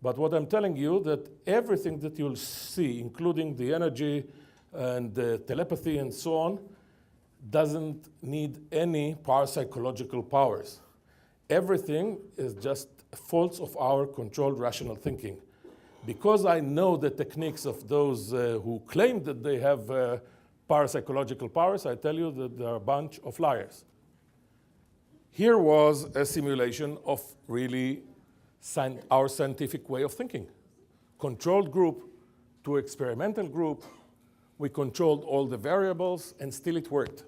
But what I'm telling you, that everything that you'll see, including the energy and the telepathy and so on, doesn't need any parapsychological powers. Everything is just faults of our controlled rational thinking. Because I know the techniques of those who claim that they have parapsychological powers, I tell you that they're a bunch of liars. Here was a simulation of really our scientific way of thinking. Controlled group to experimental group. We controlled all the variables, and still it worked.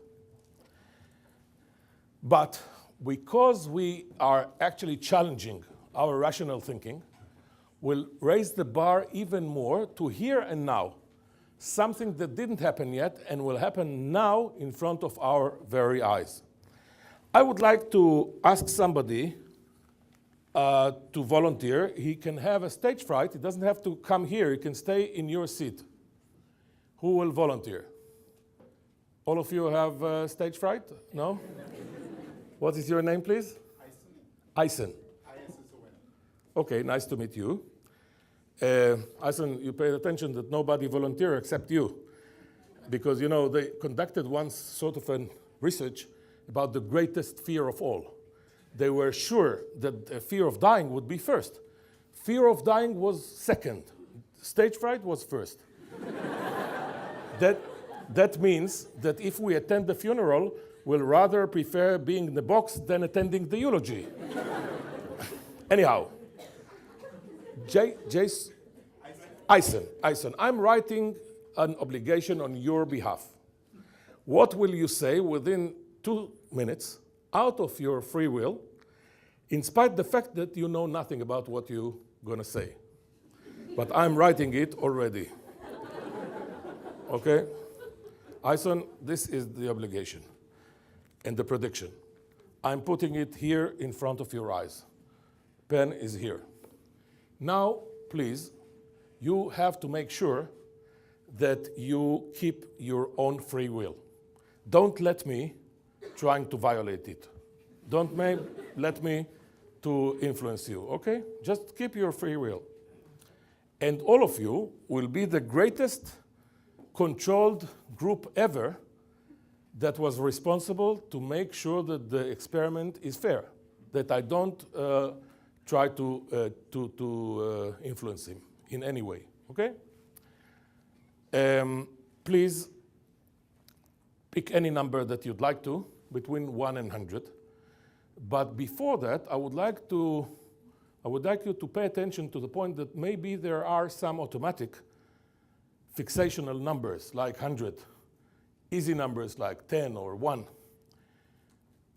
But because we are actually challenging our rational thinking, we'll raise the bar even more to here and now, something that didn't happen yet and will happen now in front of our very eyes. I would like to ask somebody to volunteer. He can have a stage fright. He doesn't have to come here. He can stay in your seat. Who will volunteer? All of you have stage fright? No? What is your name, please? Eisen. Okay, nice to meet you. Eisen, you paid attention that nobody volunteered except you. Because, you know, they conducted once sort of a research about the greatest fear of all. They were sure that the fear of dying would be first. Fear of dying was second. Stage fright was first. That means that if we attend the funeral, we'll rather prefer being in the box than attending the eulogy. Anyhow, Eisen, I'm writing an obligation on your behalf. What will you say within 2 minutes, out of your free will, in spite of the fact that you know nothing about what you're going to say? But I'm writing it already. Okay? Eisen, this is the obligation and the prediction. I'm putting it here in front of your eyes. Pen is here. Now, please, you have to make sure that you keep your own free will. Don't let me trying to violate it. Don't let me to influence you, okay? Just keep your free will. And all of you will be the greatest controlled group ever that was responsible to make sure that the experiment is fair, that I don't try to influence him in any way, okay? Please pick any number that you'd like to, between 1 and 100. But before that, I would like you to pay attention to the point that maybe there are some automatic fixational numbers like 100, easy numbers like 10 or 1.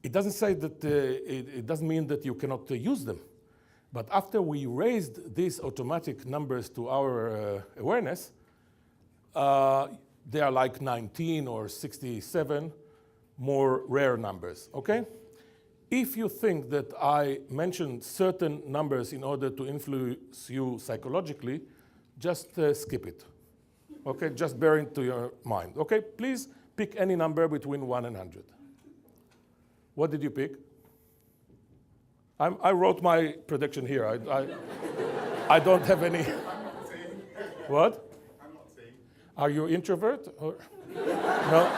It doesn't say that, it doesn't mean that you cannot use them. But after we raised these automatic numbers to our awareness, they are like 19 or 67 more rare numbers, okay? If you think that I mentioned certain numbers in order to influence you psychologically, just skip it. Okay, just bear it to your mind. Okay, please pick any number between 1 and 100. What did you pick? I wrote my prediction here. I don't have any. I'm not saying. What? I'm not saying. Are you introvert? Or? No.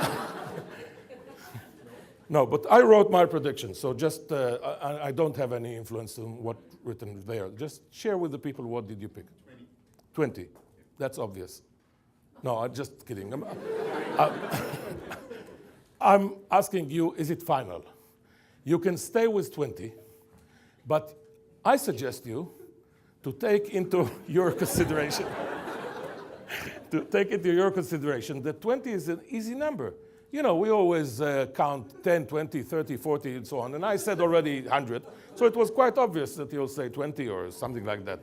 No, but I wrote my prediction, so just I don't have any influence on what's written there. Just share with the people what did you pick. 20. 20. That's obvious. No, I'm just kidding. I'm asking you, is it final? You can stay with 20, but I suggest you to take into your consideration that 20 is an easy number. You know, we always count 10, 20, 30, 40, and so on. And I said already 100. So it was quite obvious that you'll say 20 or something like that.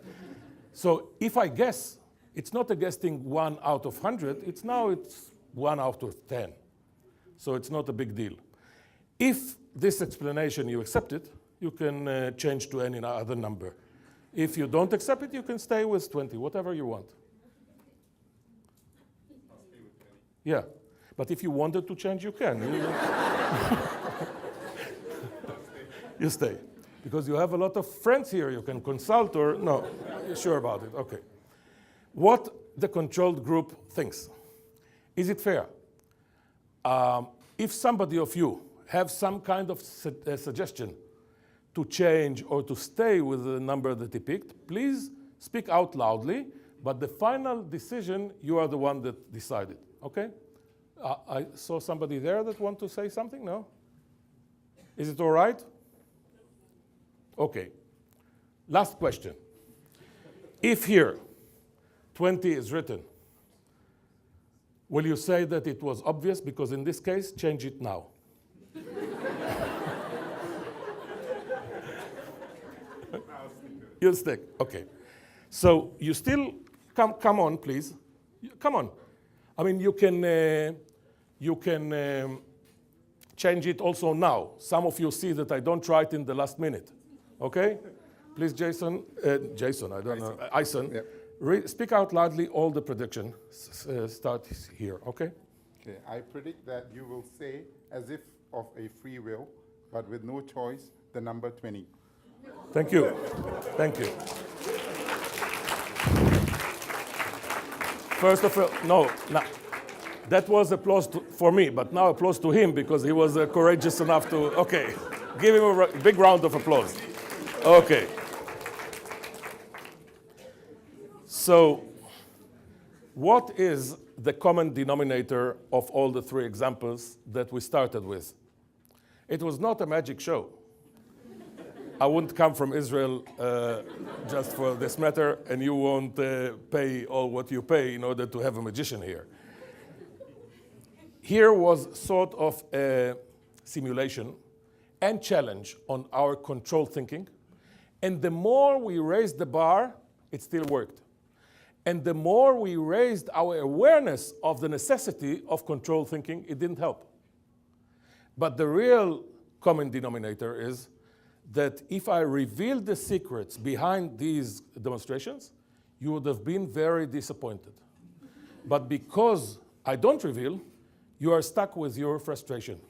So if I guess, it's not a guessing 1 out of 100. It's 1 out of 10. So it's not a big deal. If this explanation you accept it, you can change to any other number. If you don't accept it, you can stay with 20, whatever you want. I'll stay with 20. Yeah. But if you wanted to change, you can. You stay. Because you have a lot of friends here you can consult or no? You're sure about it? Okay. What the controlled group thinks. Is it fair? If somebody of you have some kind of suggestion to change or to stay with the number that he picked, please speak out loudly, but the final decision, you are the one that decided, okay? I saw somebody there that want to say something, no? Is it all right? Okay. Last question. If here 20 is written, will you say that it was obvious? Because in this case, change it now. You'll stick, okay. So you still, come on, please. Come on. I mean, you can change it also now. Some of you see that I don't try it in the last minute, okay? Please, Jason, I don't know, Ison, Yep. Speak out loudly all the prediction. Start here, okay? Okay, I predict that you will say, as if of a free will, but with no choice, the number 20. Thank you. Thank you. First of all, no, that was applause for me, but now applause to him because he was courageous enough to, okay. Give him a big round of applause. Okay. So, what is the common denominator of all the three examples that we started with? It was not a magic show. I wouldn't come from Israel just for this matter, and you won't pay all what you pay in order to have a magician here. Here was sort of a simulation and challenge on our control thinking, and the more we raised the bar, it still worked. And the more we raised our awareness of the necessity of control thinking, it didn't help. But the real common denominator is that if I revealed the secrets behind these demonstrations, you would have been very disappointed. But because I don't reveal, you are stuck with your frustration.